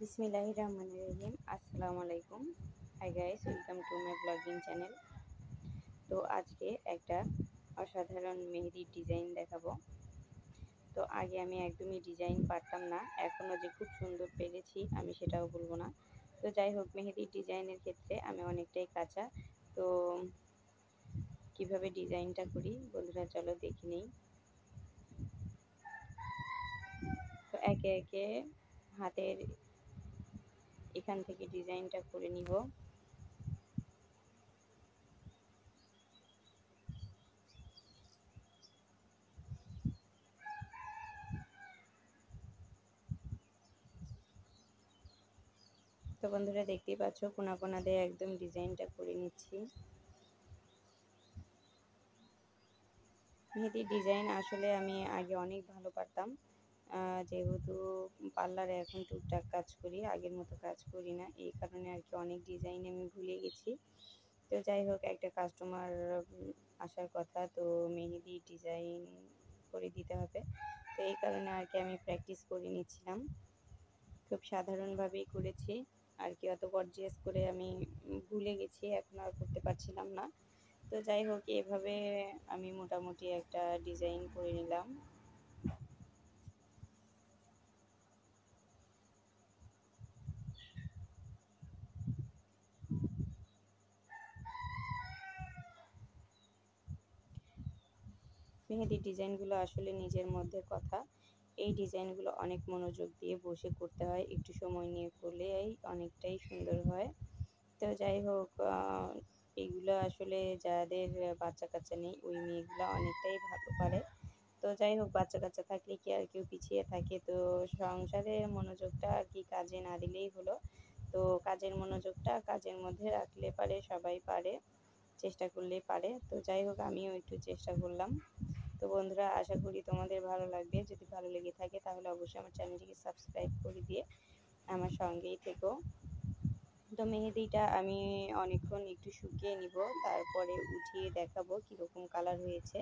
বিসমিল্লাহির রহমানির রহিম। আসসালামু আলাইকুম। Hi guys, welcome to my blogging channel. তো আজকে একটা অসাধারণ মেহেদির ডিজাইন দেখাবো। তো আগে আমি একদমই ডিজাইন পারতাম না, এখনও যে খুব সুন্দর পেরেছি আমি সেটাও বলবো না। তো যাই হোক, মেহেদির ডিজাইনের ক্ষেত্রে আমি অনেকটাই কাঁচা। তো কিভাবে ডিজাইনটা করি বন্ধুরা, চলো দেখে নিই। তো একে একে হাতের এখান থেকে ডিজাইনটা করে নিব। তো বন্ধুরা, দেখতেই পাচ্ছ কোনা কোনা দিয়ে একদম ডিজাইনটা করে নিচ্ছি। মেহেদির ডিজাইন আসলে আমি আগে অনেক ভালো পারতাম, যেহেতু পার্লারে এখন টুকটাক কাজ করি, আগের মতো কাজ করি না, এই কারণে আর কি অনেক ডিজাইন আমি ভুলে গেছি। তো যাই হোক, একটা কাস্টমার আসার কথা, তো মেহেদি ডিজাইন করে দিতে হবে, তো এই কারণে আর কি আমি প্র্যাকটিস করে নিচ্ছিলাম। খুব সাধারণভাবেই করেছি আর কি, অত গর্জিয়াস করে আমি ভুলে গেছি, এখন আর করতে পারছিলাম না। তো যাই হোক, এভাবে আমি মোটামুটি একটা ডিজাইন করে নিলাম। মেহেদির ডিজাইনগুলো আসলে নিজের মধ্যে কথা। এই ডিজাইনগুলো অনেক মনোযোগ দিয়ে বসে করতে হয়, একটু সময় নিয়ে করলেই অনেকটাই সুন্দর হয়। তো যাই হোক, এগুলো আসলে যাদের বাচ্চা কাচ্চা নেই ওই মেয়েগুলো অনেকটাই ভালো পারে। তো যাই হোক, বাচ্চা কাচ্চা থাকলে কি আর কেউ পিছিয়ে থাকে? তো সংসারের মনোযোগটা আর কি কাজে না দিলেই হলো। তো কাজের মনোযোগটা কাজের মধ্যে রাখলে পারে, সবাই পারে, চেষ্টা করলেই পারে। তো যাই হোক, আমিও একটু চেষ্টা করলাম। তো বন্ধুরা, আশা করি তোমাদের ভালো লাগবে। যদি ভালো লেগে থাকে তাহলে অবশ্যই আমার চ্যানেলটিকে সাবস্ক্রাইব করে দিয়ে আমার সঙ্গেই থেকো। তো মেহেদিটা আমি অনেকক্ষণ একটু শুকিয়ে নিব, তারপরে উঠিয়ে দেখাবো কীরকম কালার হয়েছে।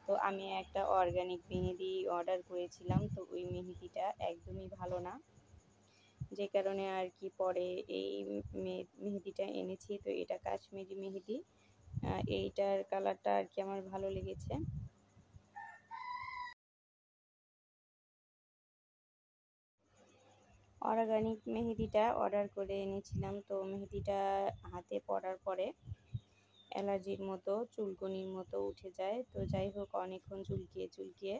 তো আমি একটা অর্গানিক মেহেদি অর্ডার করেছিলাম, তো ওই মেহেদিটা একদমই ভালো না, যে কারণে আর কি পরে এই মেহেদিটা এনেছি। তো এটা কাশ্মীরি মেহেদি, এইটার কালারটা আর কি আমার ভালো লেগেছে। অর্গানিক মেহেদিটা অর্ডার করে এনেছিলাম, তো মেহেদিটা হাতে পরার পরে অ্যালার্জির মতো চুলকুনির মতো উঠে যায়। তো যাই হোক, অনেকক্ষণ চুলকিয়ে চুলকিয়ে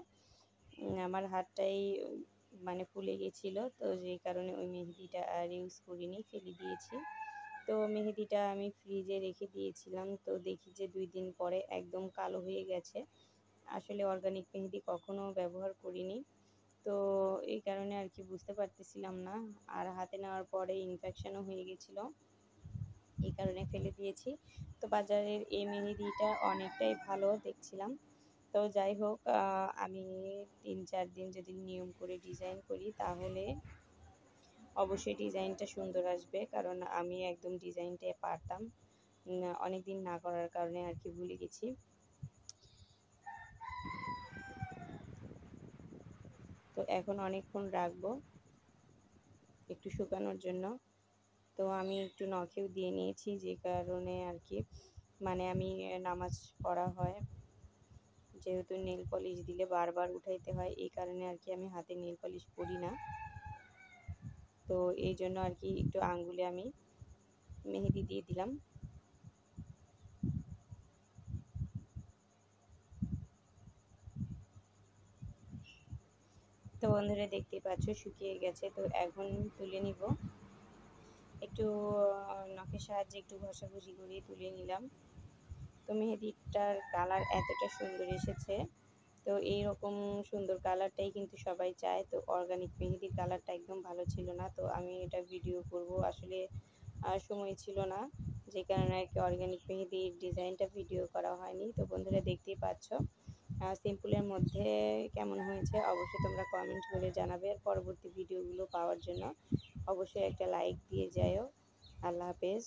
আমার হাতটাই মানে ফুলে গেছিলো, তো যেই কারণে ওই মেহেদিটা আর ইউজ করিনি, ফেলে দিয়েছি। তো মেহেদিটা আমি ফ্রিজে রেখে দিয়েছিলাম, তো দেখি যে 2 দিন পরে একদম কালো হয়ে গেছে। আসলে অর্গানিক মেহেদি কখনো ব্যবহার করিনি, তো এই কারণে আর কি বুঝতে পারতেছিলাম না। আর হাতে নেওয়ার পরে ইনফেকশনও হয়ে গেছিলো, এই কারণে ফেলে দিয়েছি। তো বাজারের এই মেহেদিটা অনেকটাই ভালো দেখছিলাম। তো যাই হোক, আমি 3-4 দিন যদি নিয়ম করে ডিজাইন করি তাহলে অবশ্যই ডিজাইনটা সুন্দর আসবে, কারণ আমি একদম ডিজাইনটা পারতাম অনেক দিন না করার কারণে আর কি ভুলে গেছি। তো এখন অনেকক্ষণ রাখবো একটু শুকানোর জন্য। তো আমি একটু নখেও দিয়ে নিয়েছি, যে কারণে আর কি মানে আমি নামাজ পড়া হয়, যেহেতু নেল পলিশ দিলে বারবার উঠাইতে হয়, এই কারণে আর কি আমি হাতে নেল পলিশ পরি না। তো এই জন্য আর কি একটু আঙ্গুলে আমি মেহেদি দিয়ে দিলাম। তো বন্ধুরা, দেখতেই পাচ্ছ শুকিয়ে গেছে, তো এখন তুলে নিব। একটু নখের সাহায্যে একটু ঘষাঘষি করে তুলে নিলাম। তো মেহেদিটার কালার এতটা সুন্দর এসেছে, তো এইরকম সুন্দর কালারটাই কিন্তু সবাই চায়। তো অর্গানিক মেহেদির কালারটা একদম ভালো ছিল না, তো আমি এটা ভিডিও করব আসলে সময় ছিল না, যে কারণে আর কি অর্গানিক মেহেদির ডিজাইনটা ভিডিও করা হয়নি। তো বন্ধুরা, দেখতেই পাচ্ছ সিম্পলের মধ্যে কেমন হয়েছে অবশ্যই তোমরা কমেন্ট করে জানাবে। আর পরবর্তী ভিডিওগুলো পাওয়ার জন্য অবশ্যই একটা লাইক দিয়ে যাও। আল্লাহ হাফেজ।